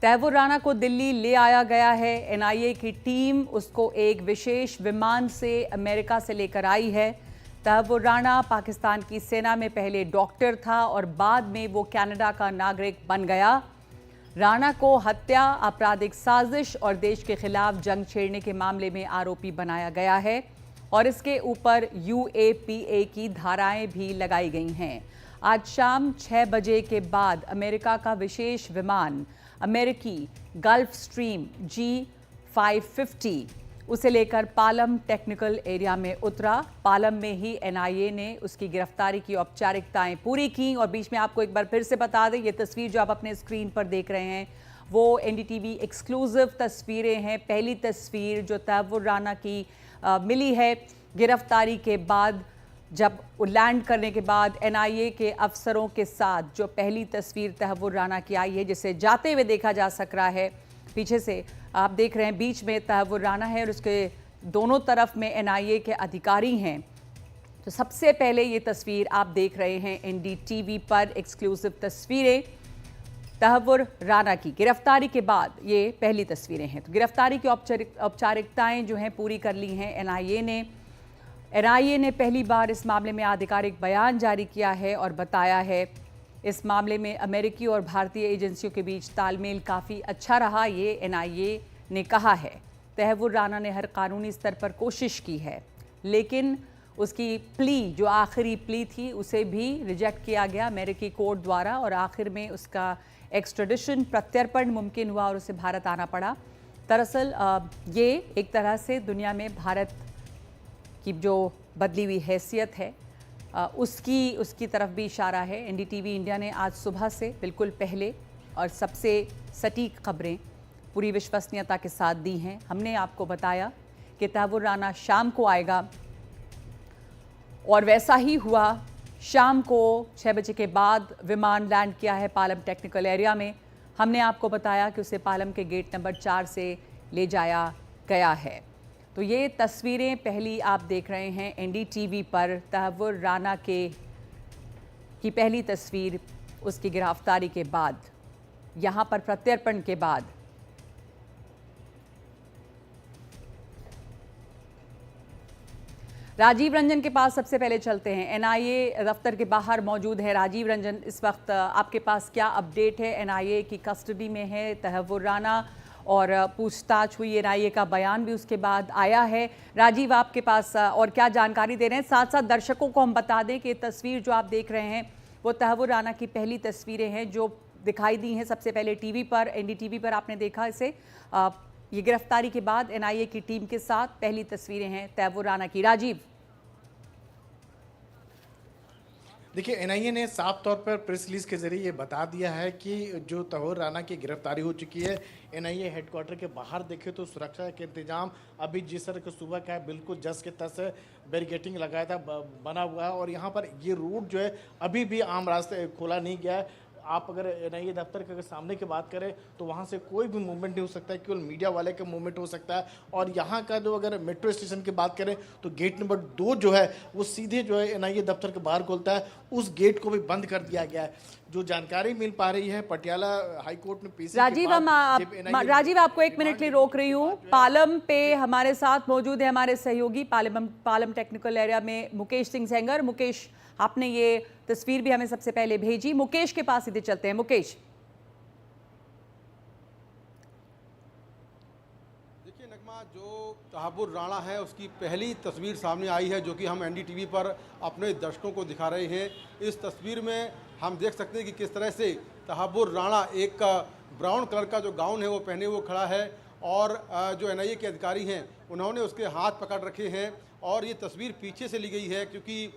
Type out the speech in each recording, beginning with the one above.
तैमूर राणा को दिल्ली ले आया गया है। एनआईए की टीम उसको एक विशेष विमान से अमेरिका से लेकर आई है। तैमूर राणा पाकिस्तान की सेना में पहले डॉक्टर था और बाद में वो कनाडा का नागरिक बन गया। राणा को हत्या, आपराधिक साजिश और देश के खिलाफ जंग छेड़ने के मामले में आरोपी बनाया गया है और इसके ऊपर यूएपीए की धाराएं भी लगाई गई हैं। आज शाम 6 बजे के बाद अमेरिका का विशेष विमान अमेरिकी गल्फ स्ट्रीम G550 उसे लेकर पालम टेक्निकल एरिया में उतरा। पालम में ही एनआईए ने उसकी गिरफ्तारी की औपचारिकताएं पूरी की। और बीच में आपको एक बार फिर से बता दें, ये तस्वीर जो आप अपने स्क्रीन पर देख रहे हैं वो एनडीटीवी एक्सक्लूसिव तस्वीरें हैं। पहली तस्वीर जो तैमूर राणा की मिली है गिरफ्तारी के बाद, जब लैंड करने के बाद एनआईए के अफसरों के साथ जो पहली तस्वीर तैमूर राणा की आई है, जिसे जाते हुए देखा जा सक रहा है। पीछे से आप देख रहे हैं, बीच में तैमूर राणा है और उसके दोनों तरफ में एनआईए के अधिकारी हैं। तो सबसे पहले ये तस्वीर आप देख रहे हैं एनडीटीवी पर, एक्सक्लूसिव तस्वीरें तैमूर राणा की गिरफ्तारी के बाद। ये पहली तस्वीरें हैं। तो गिरफ्तारी की औपचारिकताएं जो हैं पूरी कर ली हैं एनआईए ने। एनआईए ने पहली बार इस मामले में आधिकारिक बयान जारी किया है और बताया है इस मामले में अमेरिकी और भारतीय एजेंसियों के बीच तालमेल काफ़ी अच्छा रहा, ये एनआईए ने कहा है। तैमूर राणा ने हर कानूनी स्तर पर कोशिश की है, लेकिन उसकी प्ली, जो आखिरी प्ली थी, उसे भी रिजेक्ट किया गया अमेरिकी कोर्ट द्वारा और आखिर में उसका एक्स्ट्रेडिशन, प्रत्यर्पण मुमकिन हुआ और उसे भारत आना पड़ा। दरअसल ये एक तरह से दुनिया में भारत की जो बदली हुई हैसियत है उसकी तरफ भी इशारा है। एनडीटीवी इंडिया ने आज सुबह से बिल्कुल पहले और सबसे सटीक खबरें पूरी विश्वसनीयता के साथ दी हैं। हमने आपको बताया कि तैमूर राणा शाम को आएगा और वैसा ही हुआ। शाम को 6 बजे के बाद विमान लैंड किया है पालम टेक्निकल एरिया में। हमने आपको बताया कि उसे पालम के गेट नंबर 4 से ले जाया गया है। तो ये तस्वीरें पहली आप देख रहे हैं एनडीटीवी पर, तैमूर राणा की पहली तस्वीर उसकी गिरफ्तारी के बाद, यहाँ पर प्रत्यर्पण के बाद। राजीव रंजन के पास सबसे पहले चलते हैं। एनआईए दफ्तर के बाहर मौजूद है राजीव रंजन। इस वक्त आपके पास क्या अपडेट है? एनआईए की कस्टडी में है तैमूर राणा और पूछताछ हुई, एनआईए का बयान भी उसके बाद आया है। राजीव, आपके पास और क्या जानकारी दे रहे हैं? साथ साथ दर्शकों को हम बता दें कि तस्वीर जो आप देख रहे हैं वो तैमूर राणा की पहली तस्वीरें हैं जो दिखाई दी हैं सबसे पहले टीवी पर, एनडीटीवी पर आपने देखा इसे। ये गिरफ्तारी के बाद एनआईए की टीम के साथ पहली तस्वीरें हैं तैमूर राणा की। राजीव, देखिए, एनआईए ने साफ तौर पर प्रेस रिलीज के जरिए ये बता दिया है कि जो तैमूर राणा की गिरफ्तारी हो चुकी है। एनआईए हेडक्वार्टर के बाहर देखे तो सुरक्षा के इंतजाम अभी जिस तरह के सुबह का है, बिल्कुल जस के तस बैरिकेटिंग लगाया था, बना हुआ है। और यहाँ पर ये रूट जो है अभी भी आम रास्ते खोला नहीं गया है। आप अगर एनआईए दफ्तर के सामने की बात करें तो वहाँ से कोई भी मूवमेंट नहीं हो सकता है, केवल मीडिया वाले का मूवमेंट हो सकता है। और यहाँ का जो अगर मेट्रो स्टेशन की बात करें तो गेट नंबर 2 जो है वो सीधे जो है एनआईए दफ्तर के बाहर खोलता है, उस गेट को भी बंद कर दिया गया है। जो जानकारी मिल पा रही है पटियाला हाईकोर्ट में पेशी। राजीव, आपको 1 मिनट के लिए रोक रही हूँ। पालम पे हमारे साथ मौजूद है हमारे सहयोगी पालम टेक्निकल एरिया में मुकेश सिंह सेंगर। मुकेश, आपने ये तस्वीर भी हमें सबसे पहले भेजी। मुकेश के पास सीधे चलते हैं। मुकेश, देखिए नगमा, जो तैमूर राणा है उसकी पहली तस्वीर सामने आई है जो कि हम एनडीटीवी पर अपने दर्शकों को दिखा रहे हैं। इस तस्वीर में हम देख सकते हैं कि किस तरह से तैमूर राणा एक ब्राउन कलर का जो गाउन है वो पहने हुए खड़ा है और जो एनआईए के अधिकारी हैं उन्होंने उसके हाथ पकड़ रखे हैं। और ये तस्वीर पीछे से ली गई है क्योंकि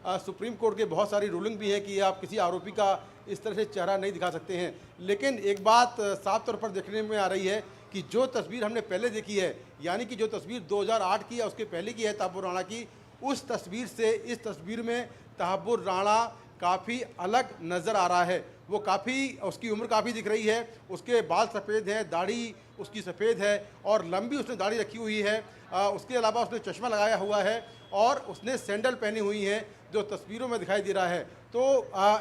सुप्रीम कोर्ट के बहुत सारी रूलिंग भी है कि आप किसी आरोपी का इस तरह से चेहरा नहीं दिखा सकते हैं। लेकिन एक बात साफ तौर पर देखने में आ रही है कि जो तस्वीर हमने पहले देखी है, यानी कि जो तस्वीर 2008 की है उसके पहले की है तैमूर राणा की, उस तस्वीर से इस तस्वीर में तैमूर राणा काफ़ी अलग नज़र आ रहा है। वो काफ़ी, उसकी उम्र काफ़ी दिख रही है, उसके बाल सफ़ेद हैं, दाढ़ी उसकी सफ़ेद है और लंबी उसने दाढ़ी रखी हुई है। उसके अलावा उसने चश्मा लगाया हुआ है और उसने सैंडल पहनी हुई है जो तस्वीरों में दिखाई दे रहा है। तो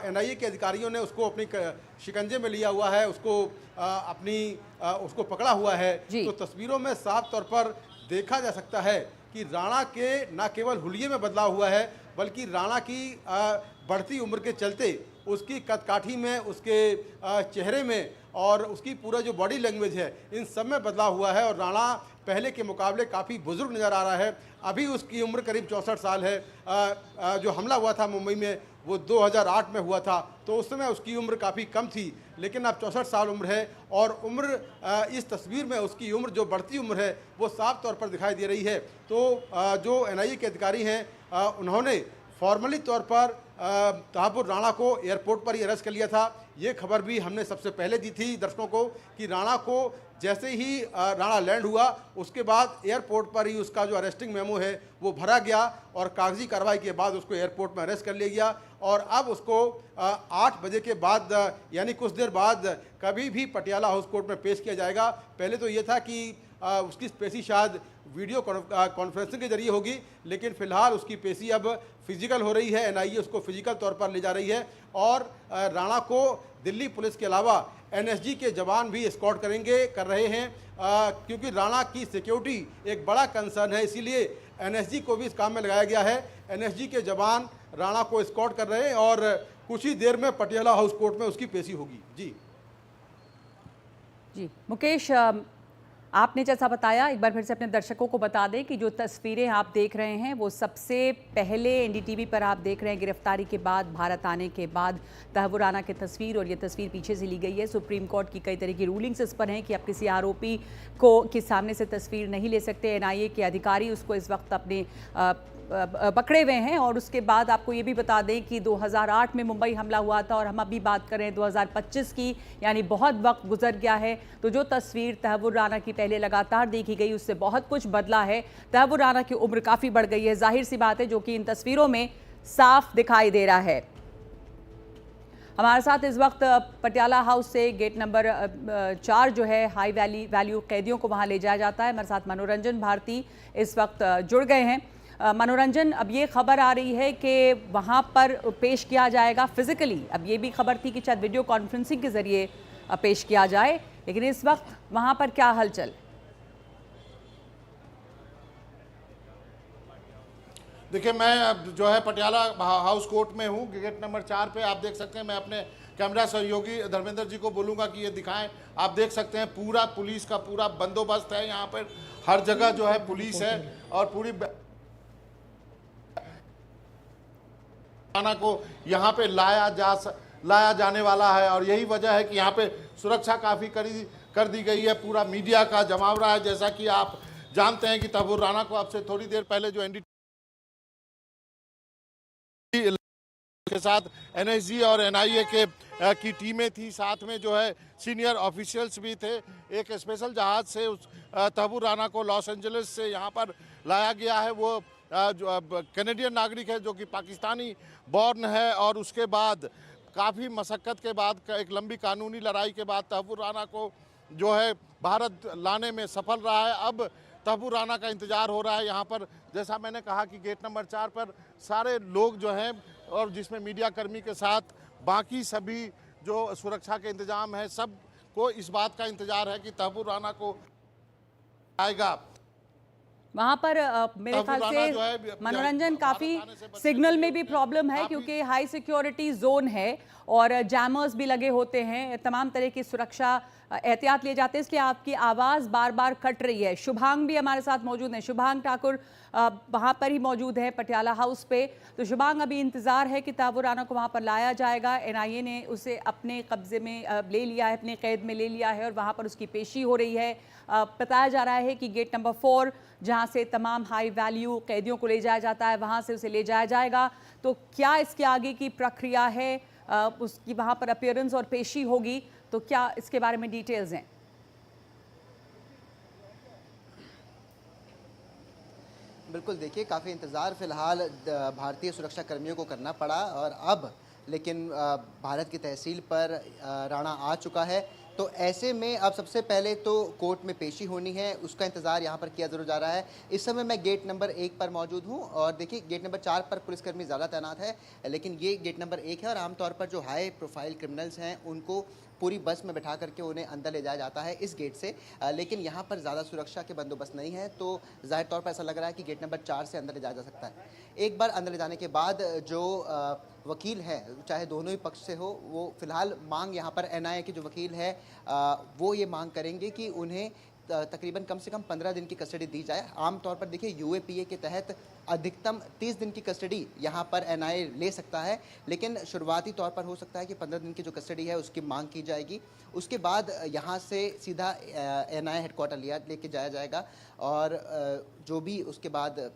एनआईए के अधिकारियों ने उसको अपनी शिकंजे में लिया हुआ है, उसको पकड़ा हुआ है। तो तस्वीरों में साफ तौर पर देखा जा सकता है कि राणा के न केवल हुलिये में बदलाव हुआ है, बल्कि राणा की बढ़ती उम्र के चलते उसकी कदकाठी में, उसके चेहरे में और उसकी पूरा जो बॉडी लैंग्वेज है, इन सब में बदलाव हुआ है। और राणा पहले के मुकाबले काफ़ी बुजुर्ग नज़र आ रहा है। अभी उसकी उम्र करीब 64 साल है। जो हमला हुआ था मुंबई में वो 2008 में हुआ था, तो उस समय उसकी उम्र काफ़ी कम थी, लेकिन अब 64 साल उम्र है। और उम्र इस तस्वीर में उसकी उम्र जो बढ़ती उम्र है वो साफ तौर पर दिखाई दे रही है। तो जो एनआईए के अधिकारी हैं उन्होंने फॉर्मली तौर पर तहाबुर राणा को एयरपोर्ट पर ही अरेस्ट कर लिया था। ये खबर भी हमने सबसे पहले दी थी दर्शकों को कि राणा को जैसे ही राणा लैंड हुआ उसके बाद एयरपोर्ट पर ही उसका जो अरेस्टिंग मेमो है वो भरा गया और कागजी कार्रवाई के बाद उसको एयरपोर्ट में अरेस्ट कर लिया गया। और अब उसको 8 बजे के बाद यानी कुछ देर बाद कभी भी पटियाला हाउस कोर्ट में पेश किया जाएगा। पहले तो ये था कि उसकी पेशी शायद वीडियो कॉन्फ्रेंसिंग के जरिए होगी, लेकिन फिलहाल उसकी पेशी अब फिजिकल हो रही है। एनआईए उसको फिजिकल तौर पर ले जा रही है और राणा को दिल्ली पुलिस के अलावा एनएसजी के जवान भी एस्कॉर्ट कर रहे हैं, क्योंकि राणा की सिक्योरिटी एक बड़ा कंसर्न है, इसीलिए एनएसजी को भी इस काम में लगाया गया है। एनएसजी के जवान राणा को एस्कॉर्ट कर रहे हैं और कुछ ही देर में पटियाला हाउस कोर्ट में उसकी पेशी होगी। जी मुकेश, आपने जैसा बताया, एक बार फिर से अपने दर्शकों को बता दें कि जो तस्वीरें आप देख रहे हैं वो सबसे पहले एनडीटीवी पर आप देख रहे हैं गिरफ्तारी के बाद, भारत आने के बाद तहव्वुर राणा की तस्वीर। और ये तस्वीर पीछे से ली गई है। सुप्रीम कोर्ट की कई तरह की रूलिंग्स इस पर हैं कि आप किसी आरोपी के सामने से तस्वीर नहीं ले सकते। एनआईए के अधिकारी उसको इस वक्त अपने पकड़े हुए हैं। और उसके बाद आपको ये भी बता दें कि 2008 में मुंबई हमला हुआ था और हम अभी बात करें 2025 की, यानी बहुत वक्त गुजर गया है। तो जो तस्वीर तहव्वुर राणा की पहले लगातार देखी गई उससे बहुत कुछ बदला है। तहव्वुर राणा की उम्र काफ़ी बढ़ गई है, जाहिर सी बात है, जो कि इन तस्वीरों में साफ दिखाई दे रहा है। हमारे साथ इस वक्त पटियाला हाउस से गेट नंबर 4 जो है हाई वैल्यू कैदियों को वहाँ ले जाया जाता है। हमारे साथ मनोरंजन भारती इस वक्त जुड़ गए हैं। मनोरंजन, अब ये खबर आ रही है कि वहाँ पर पेश किया जाएगा फिजिकली। अब ये भी खबर थी कि शायद वीडियो कॉन्फ्रेंसिंग के जरिए पेश किया जाए, लेकिन इस वक्त वहाँ पर क्या हलचल? देखिए, मैं अब जो है पटियाला हाउस कोर्ट में हूँ। गेट नंबर 4 पे आप देख सकते हैं। मैं अपने कैमरा सहयोगी धर्मेंद्र जी को बोलूँगा कि ये दिखाएं। आप देख सकते हैं पूरा पुलिस का पूरा बंदोबस्त है यहाँ पर, हर जगह जो है पुलिस है और पूरी राणा को यहाँ पे लाया जाने वाला है। और यही वजह है कि यहाँ पे सुरक्षा काफ़ी कर दी गई है। पूरा मीडिया का जमावड़ा है। जैसा कि आप जानते हैं कि तहव्वुर राणा को अब से थोड़ी देर पहले जो एनडीटीवी के साथ एनएसजी और एनआईए की टीमें थी, साथ में जो है सीनियर ऑफिशियल्स भी थे। एक स्पेशल जहाज से उस तहव्वुर राणा को लॉस एंजलिस से यहाँ पर लाया गया है। वो जो कैनेडियन नागरिक है, जो कि पाकिस्तानी बॉर्न है। और उसके बाद काफ़ी मशक्क़त के बाद, एक लंबी कानूनी लड़ाई के बाद तहव्वुर राणा को जो है भारत लाने में सफल रहा है। अब तहव्वुर राणा का इंतज़ार हो रहा है यहाँ पर। जैसा मैंने कहा कि गेट नंबर 4 पर सारे लोग जो हैं, और जिसमें मीडिया कर्मी के साथ बाकी सभी जो सुरक्षा के इंतजाम है, सबको इस बात का इंतज़ार है कि तहव्वुर राणा को आएगा। वहाँ पर मेरे ख्याल से मनोरंजन काफ़ी सिग्नल में भी प्रॉब्लम है, क्योंकि हाई सिक्योरिटी जोन है और जैमर्स भी लगे होते हैं। तमाम तरह की सुरक्षा एहतियात लिए जाते हैं, इसलिए आपकी आवाज़ बार बार कट रही है। शुभांग भी हमारे साथ मौजूद हैं। शुभांग ठाकुर वहाँ पर ही मौजूद है पटियाला हाउस पे। तो शुभांग, अभी इंतज़ार है कि तहव्वुर राणा को वहाँ पर लाया जाएगा। एनआईए ने उसे अपने कब्जे में ले लिया है, अपने कैद में ले लिया है और वहाँ पर उसकी पेशी हो रही है। बताया जा रहा है कि गेट नंबर 4, जहाँ से तमाम हाई वैल्यू कैदियों को ले जाया जाता है, वहाँ से उसे ले जाया जाएगा। तो क्या इसके आगे की प्रक्रिया है? उसकी वहाँ पर अपीयरेंस और पेशी होगी, तो क्या इसके बारे में डिटेल्स हैं? बिल्कुल, देखिए काफ़ी इंतज़ार फ़िलहाल भारतीय सुरक्षा कर्मियों को करना पड़ा और अब लेकिन भारत की तहसील पर राणा आ चुका है। तो ऐसे में अब सबसे पहले तो कोर्ट में पेशी होनी है, उसका इंतज़ार यहाँ पर किया ज़रूर जा रहा है। इस समय मैं गेट नंबर 1 पर मौजूद हूँ और देखिए गेट नंबर 4 पर पुलिसकर्मी ज़्यादा तैनात है, लेकिन ये गेट नंबर 1 है और आमतौर पर जो हाई प्रोफाइल क्रिमिनल्स हैं उनको पूरी बस में बैठा करके उन्हें अंदर ले जाया जाता है इस गेट से, लेकिन यहाँ पर ज़्यादा सुरक्षा के बंदोबस्त नहीं है, तो ज़ाहिर तौर पर ऐसा लग रहा है कि गेट नंबर 4 से अंदर ले जाया जा सकता है। एक बार अंदर ले जाने के बाद जो वकील है, चाहे दोनों ही पक्ष से हो, वो फिलहाल मांग यहाँ पर एनआईए के जो वकील है वो ये मांग करेंगे कि उन्हें तकरीबन कम से कम 15 दिन की कस्टडी दी जाए। आमतौर पर देखिए यूएपीए के तहत अधिकतम 30 दिन की कस्टडी यहाँ पर एनआईए ले सकता है, लेकिन शुरुआती तौर पर हो सकता है कि 15 दिन की जो कस्टडी है उसकी मांग की जाएगी। उसके बाद यहाँ से सीधा एनआईए हेडक्वार्टर लेके जाया जाएगा और जो भी उसके बाद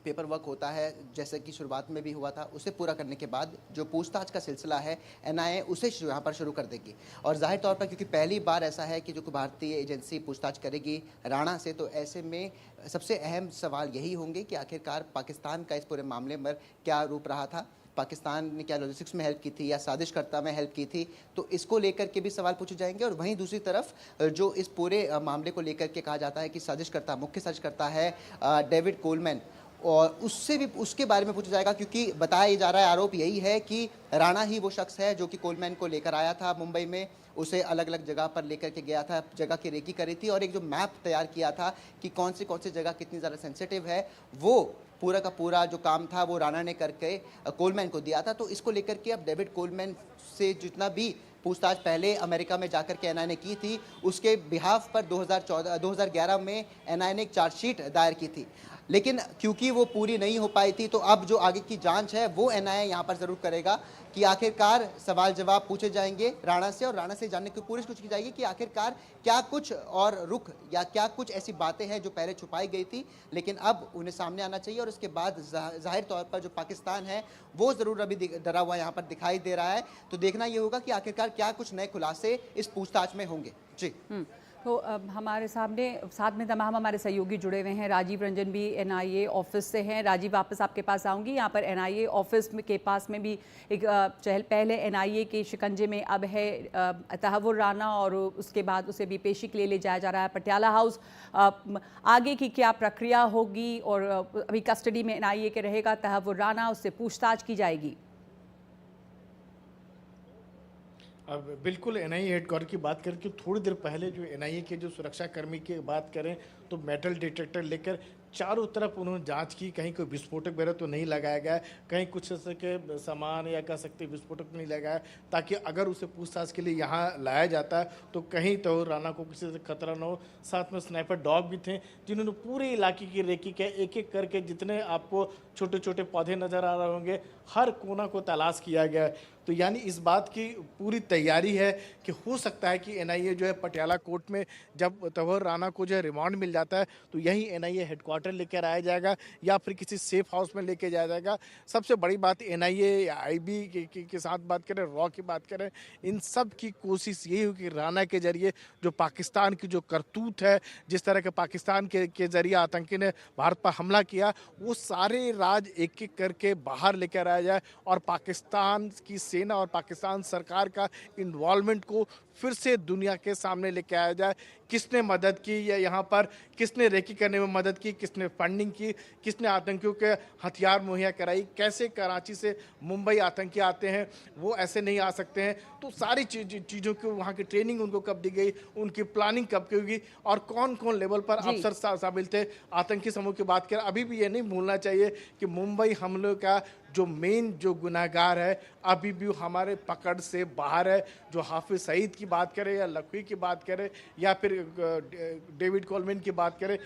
पेपर वर्क होता है, जैसे कि शुरुआत में भी हुआ था, उसे पूरा करने के बाद जो पूछताछ का सिलसिला है एनआईए उसे यहाँ पर शुरू कर देगी। और जाहिर तौर पर क्योंकि पहली बार ऐसा है कि जो भारतीय एजेंसी पूछताछ करेगी राणा से, तो ऐसे में सबसे अहम सवाल यही होंगे कि आखिरकार पाकिस्तान का इस पूरे मामले में क्या रूप रहा था, पाकिस्तान ने क्या लॉजिस्टिक्स में हेल्प की थी या साजिशकर्ता में हेल्प की थी, तो इसको लेकर के भी सवाल पूछे जाएंगे। और वहीं दूसरी तरफ जो इस पूरे मामले को लेकर के कहा जाता है कि साजिशकर्ता, मुख्य साजिशकर्ता है डेविड कोलमैन, और उससे भी उसके बारे में पूछा जाएगा, क्योंकि बताया जा रहा है, आरोप यही है कि राणा ही वो शख्स है जो कि कोलमैन को लेकर आया था मुंबई में, उसे अलग अलग जगह पर लेकर के गया था, जगह की रेकी करी थी और एक जो मैप तैयार किया था कि कौन सी जगह कितनी ज़्यादा सेंसिटिव है, वो पूरा का पूरा जो काम था वो राणा ने करके कोलमैन को दिया था। तो इसको लेकर के अब डेविड कोलमैन से जितना भी पूछताछ पहले अमेरिका में जाकर के एनआईए ने की थी, उसके बिहाफ पर 2011 में एनआईए ने एक चार्जशीट दायर की थी, लेकिन क्योंकि वो पूरी नहीं हो पाई थी, तो अब जो आगे की जांच है वो एनआईए यहाँ पर ज़रूर करेगा कि आखिरकार सवाल जवाब पूछे जाएंगे राणा से, और राणा से जानने की कोशिश की जाएगी कि आखिरकार क्या कुछ और रुख या क्या कुछ ऐसी बातें हैं जो पहले छुपाई गई थी लेकिन अब उन्हें सामने आना चाहिए। और उसके बाद जाहिर तौर पर जो पाकिस्तान है वो ज़रूर अभी डरा हुआ यहाँ पर दिखाई दे रहा है, तो देखना ये होगा कि आखिरकार क्या कुछ नए खुलासे इस पूछताछ में होंगे। जी तो हमारे साथ में तमाम हमारे सहयोगी जुड़े हुए हैं। राजीव रंजन भी एनआईए ऑफिस से हैं। राजीव, वापस आपके पास आऊँगी। यहाँ पर एनआईए ऑफिस के पास में भी एक पहले एनआईए के शिकंजे में अब है तहव्वुर राना, और उसके बाद उसे भी पेशी के लिए ले जाया जा रहा है पटियाला हाउस। आगे की क्या प्रक्रिया होगी? और अभी कस्टडी में एनआईए के रहेगा तहव्वुर राना, उससे पूछताछ की जाएगी। अब बिल्कुल एनआईए हेडक्वार्टर की बात करें कि थोड़ी देर पहले जो एनआईए के जो सुरक्षा कर्मी की बात करें तो मेटल डिटेक्टर लेकर चारों तरफ उन्होंने जांच की, कहीं कोई विस्फोटक वगैरह तो नहीं लगाया गया, कहीं कुछ ऐसे के सामान या कह सकते विस्फोटक नहीं लगाया, ताकि अगर उसे पूछताछ के लिए यहाँ लाया जाता है तो कहीं तो राणा को किसी से खतरा न हो। साथ में स्नाइपर डॉग भी थे जिन्होंने पूरे इलाके की रेकी किया, एक एक करके जितने आपको छोटे छोटे पौधे नज़र आ रहे होंगे हर कोना को तलाश किया गया है। तो यानी इस बात की पूरी तैयारी है कि हो सकता है कि एनआईए जो है पटियाला कोर्ट में जब तहव्वुर राना को जो है रिमांड मिल जाता है तो यही एनआईए हेडक्वार्टर लेकर आया जाएगा या फिर किसी सेफ हाउस में लेके जाया जाएगा। सबसे बड़ी बात एनआईए आईबी के साथ बात करें, रॉ की बात करें, इन सब की कोशिश यही हो कि राणा के जरिए जो पाकिस्तान की जो करतूत है, जिस तरह के पाकिस्तान के जरिए आतंकी ने भारत पर हमला किया, वो सारे राज एक एक करके बाहर लेकर आया जाए और पाकिस्तान की सेना और पाकिस्तान सरकार का इन्वॉल्वमेंट को फिर से दुनिया के सामने लेके आया जाए। किसने मदद की या यहाँ पर किसने रेकी करने में मदद की, किसने फंडिंग की, किसने आतंकियों के हथियार मुहैया कराई, कैसे कराची से मुंबई आतंकी आते हैं वो ऐसे नहीं आ सकते हैं, तो सारी चीज़ों की वहाँ की ट्रेनिंग उनको कब दी गई, उनकी प्लानिंग कब की होगी और कौन कौन लेवल पर अफसर शामिल थे आतंकी समूह की बात करें। अभी भी ये नहीं भूलना चाहिए कि मुंबई हमलों का जो मेन जो गुनाहगार है अभी भी हमारे पकड़ से बाहर है। जो हाफिज सईद की बात करें या लखवी की बात करें या फिर डेविड कोलमैन की बात करें,